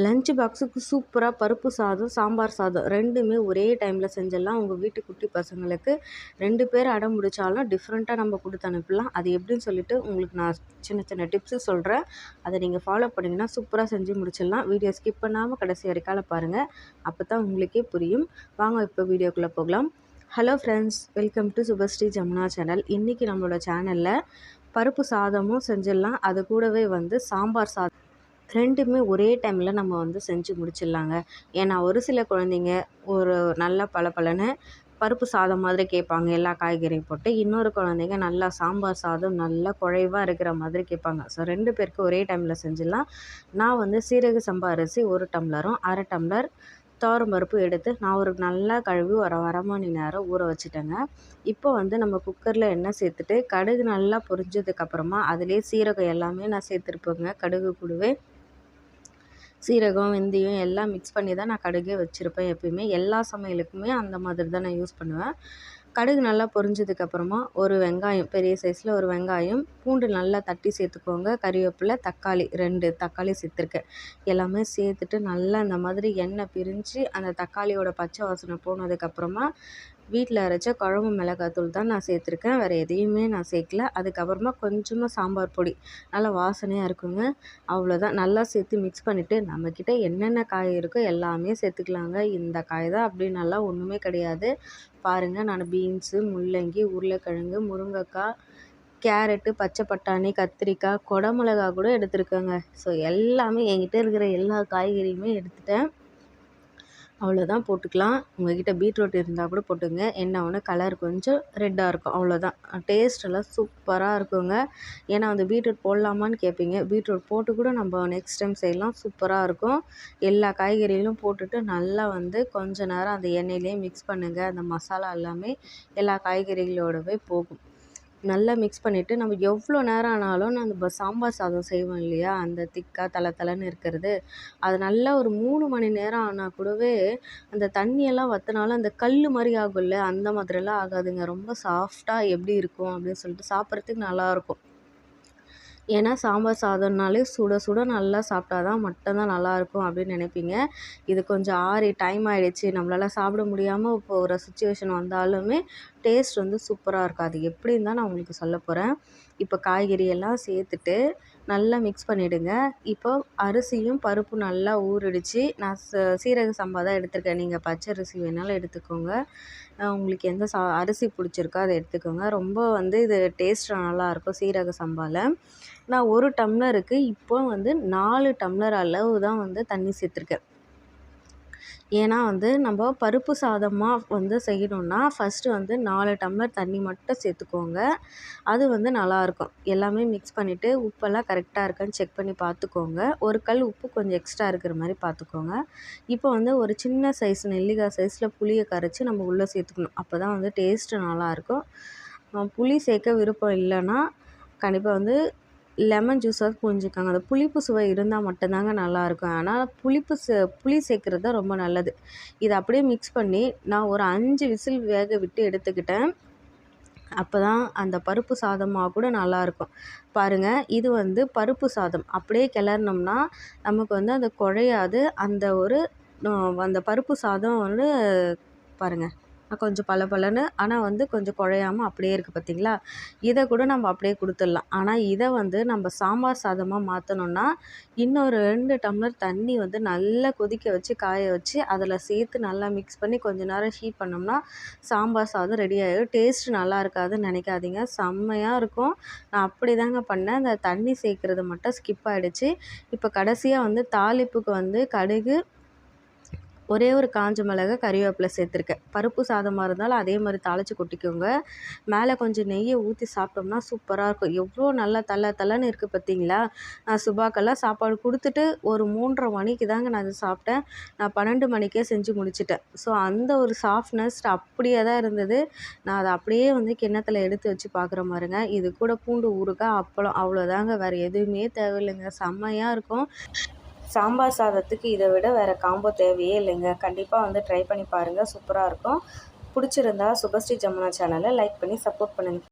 Lunch பாக்ஸுக்கு சூப்பராக பருப்பு சாதம், சாம்பார் சாதம் 2மே ஒரே டைமில் செஞ்சிடலாம். உங்கள் வீட்டு குட்டி பசங்களுக்கு 2 பேர் அடம் பிடிச்சாலும் டிஃப்ரெண்ட்டாக நம்ம கொடுத்து அனுப்பலாம். அது எப்படின்னு சொல்லிட்டு உங்களுக்கு நான் சின்ன சின்ன டிப்ஸு சொல்கிறேன். அதை நீங்கள் ஃபாலோ பண்ணிங்கன்னா சூப்பராக செஞ்சு முடிச்சிடலாம். வீடியோ ஸ்கிப் பண்ணாமல் கடைசி வரைக்கால பாருங்கள். அப்போ தான் உங்களுக்கே புரியும். வாங்க இப்போ வீடியோக்குள்ளே போகலாம். Hello friends, welcome to Subhashree Jamuna channel. இன்றைக்கி நம்மளோட சேனலில் பருப்பு சாதமும் செஞ்சிடலாம். அது கூடவே சாம்பார் சாதம் 2மே ஒரே டைமில் நம்ம செஞ்சு முடிச்சிடலாங்க. ஏன்னா ஒரு சில குழந்தைங்க ஒரு நல்லா பளபளன்னு பருப்பு சாதம் மாதிரி கேட்பாங்க, எல்லா காய்கறியும் போட்டு. இன்னொரு குழந்தைங்க நல்லா சாம்பார் சாதம் நல்லா குழைவாக இருக்கிற மாதிரி கேட்பாங்க. ஸோ 2 பேருக்கு ஒரே டைமில் செஞ்சிடலாம். நான் சீரக சம்பா அரிசி 1 டம்ளரும் 1/2 டம்ளர் துவரம் பருப்பு எடுத்து நான் ஒரு நல்லா கழுவி ஒரு 1/2 மணி நேரம் ஊற வச்சுட்டேங்க. இப்போ நம்ம குக்கரில் எண்ணெய் சேர்த்துட்டு கடுகு நல்லா பொரிஞ்சதுக்கப்புறமா அதிலே சீரகம் எல்லாமே நான் சேர்த்துருப்பேங்க. கடுகு கூடவே சீரகம், வெந்தயம் எல்லாம் மிக்ஸ் பண்ணி தான் நான் கடுகே வச்சுருப்பேன். எப்பயுமே எல்லா சமையலுக்குமே அந்த மாதிரி தான் நான் யூஸ் பண்ணுவேன். கடுகு நல்லா பொரிஞ்சதுக்கப்புறமா ஒரு வெங்காயம், பெரிய சைஸில் ஒரு வெங்காயம், பூண்டு நல்லா தட்டி சேர்த்துக்கோங்க. கறிவேப்பிலை, தக்காளி 2 தக்காளி சேர்த்துருக்கேன். எல்லாமே சேர்த்துட்டு நல்லா இந்த மாதிரி எண்ணெய் பிரிஞ்சு அந்த தக்காளியோட பச்சை வாசனை போனதுக்கப்புறமா வீட்டில் அரைச்ச குழம்பு மிளகாத்தூள் தான் நான் சேர்த்துருக்கேன். வேறு எதையுமே நான் சேர்க்கல. அதுக்கப்புறமா கொஞ்சமாக சாம்பார் பொடி நல்லா வாசனையாக இருக்குங்க. அவ்வளோதான். நல்லா சேர்த்து மிக்ஸ் பண்ணிவிட்டு நம்மக்கிட்ட என்னென்ன காய் இருக்கோ எல்லாமே சேர்த்துக்கலாங்க. இந்த காய் தான் அப்படின்னலாம் ஒன்றுமே கிடையாது. பாருங்கள், நான் பீன்ஸு, முள்ளங்கி, உருளைக்கிழங்கு, முருங்கைக்காய், கேரட்டு, பச்சை பட்டாணி, கத்திரிக்காய், குடமிளகா கூட எடுத்துருக்கேங்க. ஸோ எல்லாமே என்கிட்ட இருக்கிற எல்லா காய்கறியுமே எடுத்துட்டேன். அவ்வளோதான், போட்டுக்கலாம். உங்கள்கிட்ட பீட்ரூட் இருந்தால் கூட போட்டுங்க. என்ன ஒன்று கலர் கொஞ்சம் ரெட்டாக இருக்கும், அவ்வளோதான். டேஸ்ட்டெல்லாம் சூப்பராக இருக்குங்க. ஏன்னா பீட்ரூட் போடலாமான்னு கேட்பீங்க. பீட்ரூட் போட்டு கூட நம்ம நெக்ஸ்ட் டைம் செய்யலாம். சூப்பராக இருக்கும். எல்லா காய்கறிகளும் போட்டுட்டு நல்லா கொஞ்ச நேரம் அந்த எண்ணெயிலே மிக்ஸ் பண்ணுங்கள். அந்த மசாலா எல்லாமே எல்லா காய்கறிகளோடவே போகும். நல்லா மிக்ஸ் பண்ணிவிட்டு நம்ம எவ்வளோ நேரம் ஆனாலும் நம்ம சாம்பார் சாதம் செய்வோம் இல்லையா, அந்த திக்காக தளன்னு இருக்கிறது, அது நல்லா ஒரு 3 மணி நேரம் ஆனால் கூடவே அந்த தண்ணியெல்லாம் வற்றினாலும் அந்த கல் மாதிரி ஆகும்ல, அந்த மாதிரிலாம் ஆகாதுங்க. ரொம்ப சாஃப்டாக எப்படி இருக்கும் அப்படின்னு சொல்லிட்டு சாப்பிட்றதுக்கு நல்லாயிருக்கும். ஏன்னா சாம்பார் சாதம்னாலே சுட சுட நல்லா சாப்பிட்டா தான் மட்டும்தான் நல்லாயிருக்கும் அப்படின்னு நினைப்பீங்க. இது கொஞ்சம் ஆறி டைம் ஆகிடுச்சு, நம்மளால் சாப்பிட முடியாமல் இப்போ ஒரு சுச்சுவேஷன் வந்தாலுமே டேஸ்ட் சூப்பராக இருக்கும். அது எப்படின்னு தான் நான் உங்களுக்கு சொல்ல போகிறேன். இப்போ காய்கறி எல்லாம் சேர்த்துட்டு நல்லா மிக்ஸ் பண்ணிவிடுங்க. இப்போ அரிசியும் பருப்பும் நல்லா ஊறிடுச்சு. நான் சீரக சம்பா தான் எடுத்திருக்கேன். நீங்கள் பச்சை அரிசி வேணாலும் எடுத்துக்கோங்க. உங்களுக்கு எந்த அரிசி பிடிச்சிருக்கோ அதை எடுத்துக்கோங்க. ரொம்ப இது டேஸ்ட் நல்லாயிருக்கும் சீரக சம்பாவில். நான் 1 டம்ளருக்கு இப்போ 4 டம்ளர் அளவு தான் தண்ணி சேர்த்துருக்கேன். ஏன்னா நம்ம பருப்பு சாதமாக செய்யணுன்னா ஃபஸ்ட்டு 4 டம்ளர் தண்ணி மட்டும் சேர்த்துக்கோங்க. அது நல்லாயிருக்கும். எல்லாமே மிக்ஸ் பண்ணிவிட்டு உப்பெல்லாம் கரெக்டாக இருக்கான்னு செக் பண்ணி பார்த்துக்கோங்க. ஒரு கல் உப்பு கொஞ்சம் எக்ஸ்ட்ரா இருக்கிற மாதிரி பார்த்துக்கோங்க. இப்போ ஒரு சின்ன சைஸ் நெல்லிக்காய் சைஸில் புளியை கரைச்சி நம்ம உள்ளே சேர்த்துக்கணும். அப்போ தான் டேஸ்ட்டு நல்லாயிருக்கும். புளி சேர்க்க விருப்பம் இல்லைன்னா கண்டிப்பாக லெமன் ஜூஸாவது புழிஞ்சிக்கோங்க. அந்த புளிப்பு சுவை இருந்தால் மட்டும்தாங்க நல்லாயிருக்கும். ஆனால் புளி சேர்க்குறது தான் ரொம்ப நல்லது. இதை அப்படியே மிக்ஸ் பண்ணி நான் ஒரு 5 விசில் வேக விட்டு எடுத்துக்கிட்டேன். அப்போ தான் அந்த பருப்பு சாதமாக கூட நல்லாயிருக்கும். பாருங்கள், இது பருப்பு சாதம். அப்படியே கிளறினோம்னா நமக்கு அந்த குழையாது. அந்த பருப்பு சாதம் பாருங்கள் கொஞ்சம் பளபளன்னு, ஆனால் கொஞ்சம் குழையாமல் அப்படியே இருக்குது பார்த்தீங்களா. இதை கூட நம்ம அப்படியே கொடுத்துடலாம். ஆனால் இதை நம்ம சாம்பார் சாதமாக மாற்றணுன்னா இன்னொரு 2 டம்ளர் தண்ணி நல்லா கொதிக்க வச்சு காய வச்சு அதில் சேர்த்து நல்லா மிக்ஸ் பண்ணி கொஞ்ச நேரம் ஹீட் பண்ணோம்னா சாம்பார் சாதம் ரெடி ஆகிடும். டேஸ்ட்டு நல்லா இருக்காதுன்னு நினைக்காதீங்க, செம்மையாக இருக்கும். நான் அப்படி தாங்க பண்ணேன். அந்த தண்ணி சேர்க்குறது மட்டும் ஸ்கிப் ஆகிடுச்சு. இப்போ கடைசியாக தாளிப்புக்கு கடுகு, ஒரே ஒரு காஞ்ச மிளகாய், கறிவேப்பிலை சேர்த்துருக்கேன். பருப்பு சாதமாக இருந்தாலும் அதே மாதிரி தாளித்து கொட்டிக்கோங்க. மேலே கொஞ்சம் நெய்யை ஊற்றி சாப்பிட்டோம்னா சூப்பராக இருக்கும். எவ்வளோ நல்லா தளன்னு இருக்குது பார்த்தீங்களா. நான் சுபாக்கெல்லாம் சாப்பாடு கொடுத்துட்டு ஒரு 3:30 மணிக்கு தாங்க நான் அதை சாப்பிட்டேன். நான் 12 மணிக்கே செஞ்சு முடிச்சிட்டேன். ஸோ அந்த ஒரு சாஃப்ட்னஸ் அப்படியே தான் இருந்தது. நான் அதை அப்படியே கிண்ணத்தில் எடுத்து வச்சு பார்க்குற மாதிரிங்க. இது கூட பூண்டு ஊறுகாய், அப்பளம், அவ்வளோதாங்க. வேறு எதுவுமே தேவையில்லைங்க. செம்மையாக இருக்கும். சாம்பார் சாதத்துக்கு இதை விட வேறு காம்போ தேவையே இல்லைங்க. கண்டிப்பாக ட்ரை பண்ணி பாருங்கள், சூப்பராக இருக்கும். பிடிச்சிருந்தா சுபஸ்ரீ ஜமுனா சேனலை லைக் பண்ணி சப்போர்ட் பண்ணுங்கள்.